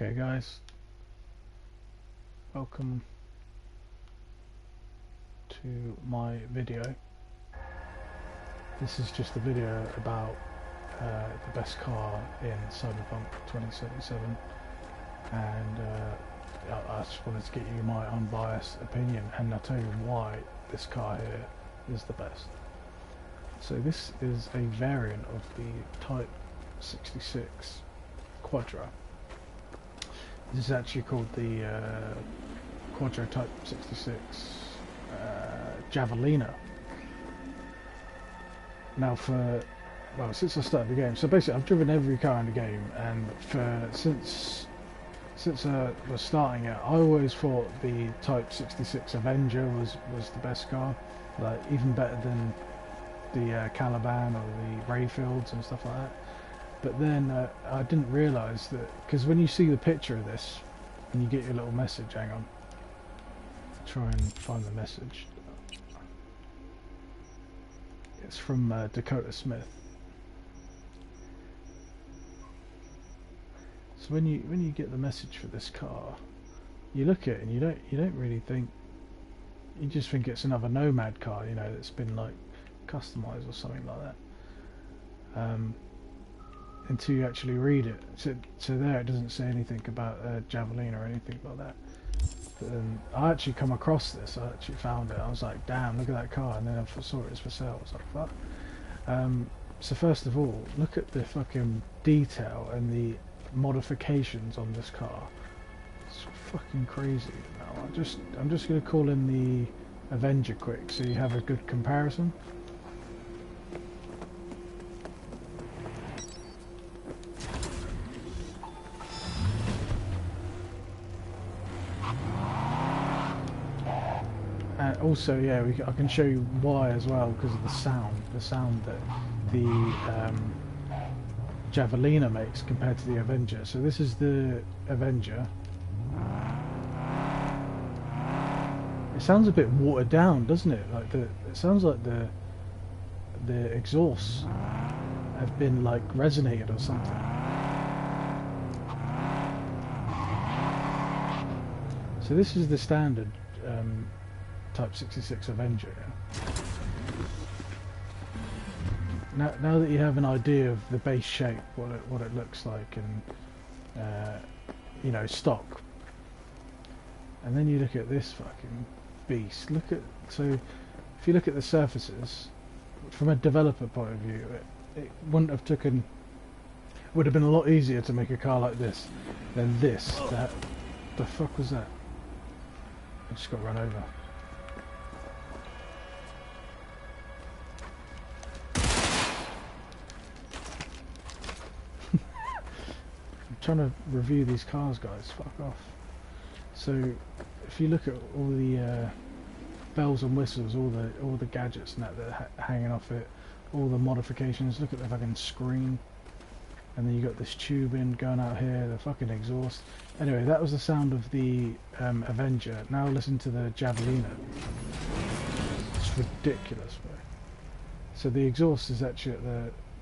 Okay guys, welcome to my video. This is just a video about the best car in Cyberpunk 2077, and I just wanted to get you my unbiased opinion, and I'll tell you why this car here is the best. So this is a variant of the Type 66 Quadra. This is actually called the Quadra Type 66 Javelina. Now since I started the game, so basically I've driven every car in the game, and since I was starting it, I always thought the Type 66 Avenger was the best car, like even better than the Caliban or the Rayfields and stuff like that. But then I didn't realise that, because when you see the picture of this and you get your little message, hang on, try and find the message. It's from Dakota Smith. So when you get the message for this car, you look at it and you don't really think, you just think it's another Nomad car, you know, that's been like customised or something like that. Until you actually read it. So there it doesn't say anything about Javelin or anything like that. But then I actually come across this, I actually found it, I was like, damn, look at that car, and then I saw it was for sale, I was like, fuck. So first of all, look at the fucking detail and the modifications on this car. It's fucking crazy. Now I'm just going to call in the Avenger quick so you have a good comparison. And also, yeah, I can show you why as well, because of the sound that the Javelina makes compared to the Avenger. So this is the Avenger. It sounds a bit watered down, doesn't it? Like it sounds like the exhausts have been like resonated or something. So this is the standard Type 66 Avenger. Now that you have an idea of the base shape, what it looks like, and you know, stock, and then you look at this fucking beast. So if you look at the surfaces from a developer point of view, it would have been a lot easier to make a car like this than this. The fuck was that? I just got run over. Trying to review these cars, guys, fuck off. So if you look at all the bells and whistles, all the gadgets and that are hanging off it, all the modifications, look at the fucking screen, and then you got this tubing going out here, the fucking exhaust. Anyway, that was the sound of the Avenger. Now listen to the Javelina. It's ridiculous, bro. So the exhaust is actually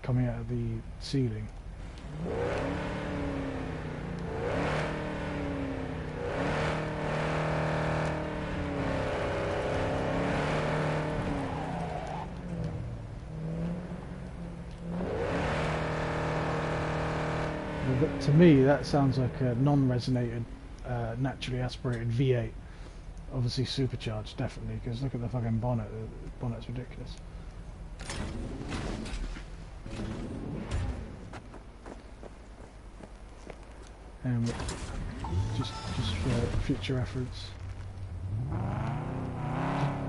coming out of the ceiling. To me, that sounds like a non-resonated, naturally aspirated V8. Obviously supercharged, definitely, because look at the fucking bonnet. The bonnet's ridiculous. And just for future reference.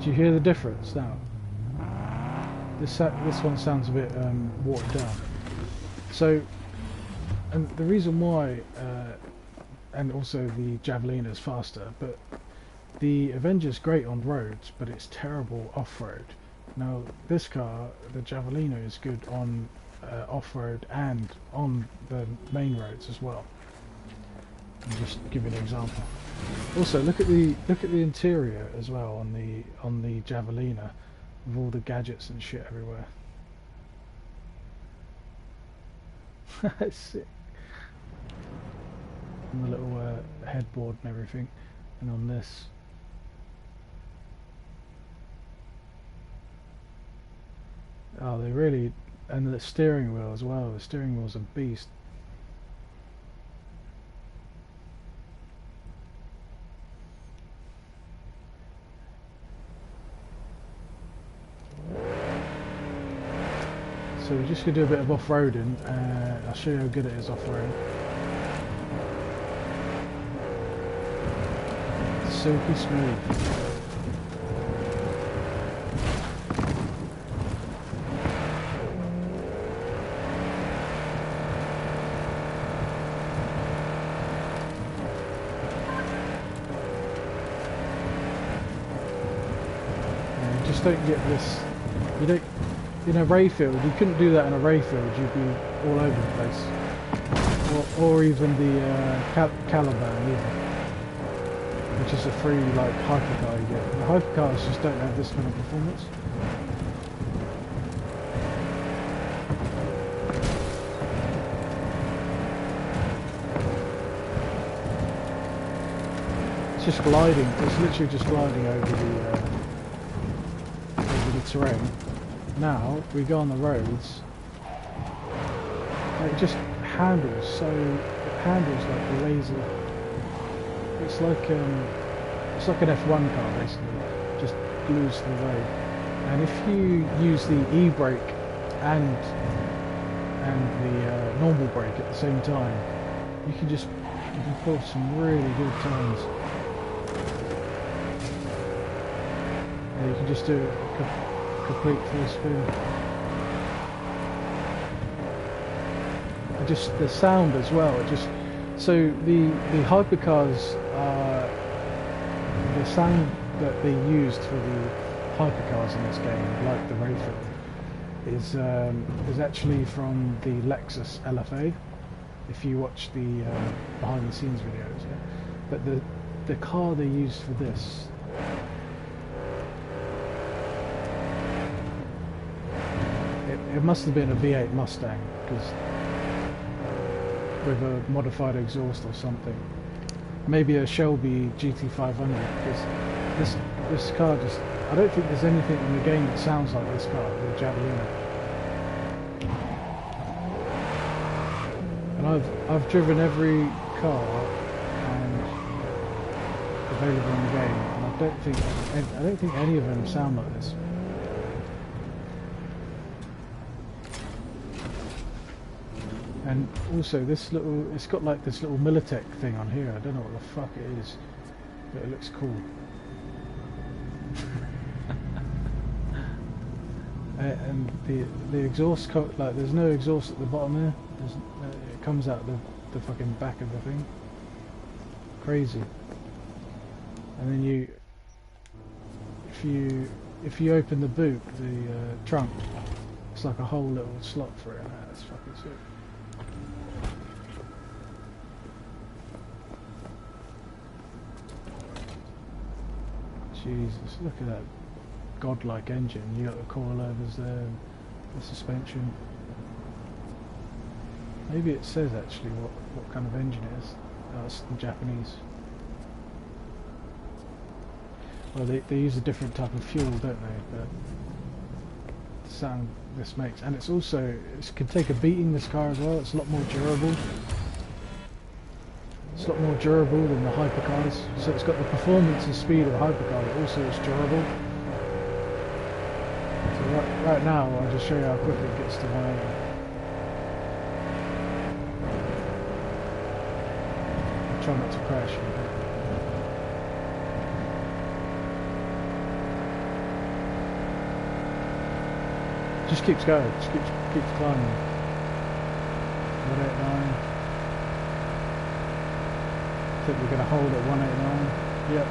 Do you hear the difference now? This one sounds a bit watered down. So. And the reason why, and also the Javelina is faster, but the Avenger's great on roads, but it's terrible off-road. Now this car, the Javelina, is good on off-road and on the main roads as well. I'll just give you an example. Also, look at the interior as well on the Javelina, with all the gadgets and shit everywhere. That's sick. on the little headboard and everything, and on this. Oh, they really, and the steering wheel as well. The steering wheel's a beast. So we're just going to do a bit of off-roading. I'll show you how good it is off-road. Silky smooth. Just don't get this. You don't. In a Rayfield, you couldn't do that in a Rayfield. You'd be all over the place. Or even the Caliban either, which is a free like hypercar you get. The hypercars just don't have this kind of performance. It's just gliding. It's literally just gliding over the terrain. Now we go on the roads. It just handles so. It handles like a laser. It's like an F1 car basically. Just glues to the road. And if you use the e-brake and the normal brake at the same time, you can pull some really good turns. And you can just do a complete full spin. And just the sound as well. So the hypercars the sound that they used for the hypercars in this game, like the Rayfield, is actually from the Lexus LFA. If you watch the behind the scenes videos, yeah. But the car they used for this. It must have been a V8 Mustang, because with a modified exhaust or something. Maybe a Shelby GT500, because this car just... I don't think there's anything in the game that sounds like this car, the Javelina. And I've driven every car available in the game, and I don't think any of them sound like this. And also it's got like this little Militech thing on here. I don't know what the fuck it is, but it looks cool. And the exhaust, like there's no exhaust at the bottom there. It comes out the fucking back of the thing. Crazy. And then if you open the boot, the trunk, it's like a whole little slot for it. That's fucking sick. Jesus, look at that godlike engine. You got the coilovers there, the suspension. Maybe it says actually what kind of engine it is. Oh, it's in Japanese. Well, they use a different type of fuel, don't they? But the sound this makes, and it can take a beating. This car as well. It's a lot more durable. It's a lot more durable than the hypercars. So it's got the performance and speed of a hypercar, but also it's durable. So right now, I'll just show you how quickly it gets to 180. I'll try not to crash. Just keeps going, just keeps climbing. 189. I think we're going to hold at 189. Yep.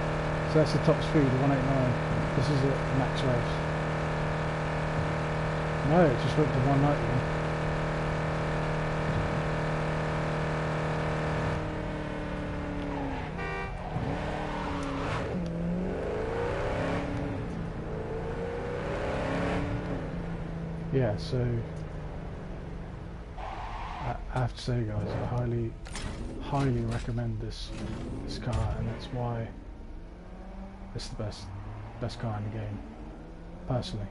So that's the top speed of 189. This is at max race. No, it just went to 190. Yeah, so I have to say, guys, I highly recommend this car, and that's why it's the best car in the game, personally.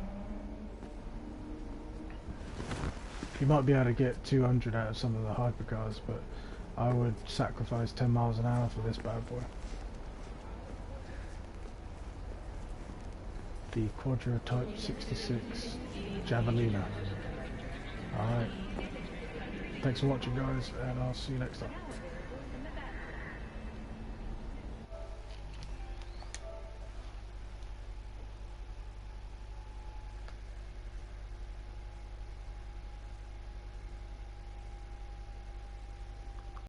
You might be able to get 200 out of some of the hypercars, but I would sacrifice 10 miles an hour for this bad boy. The Quadra Type 66 Javelina. Alright. Thanks for watching, guys, and I'll see you next time.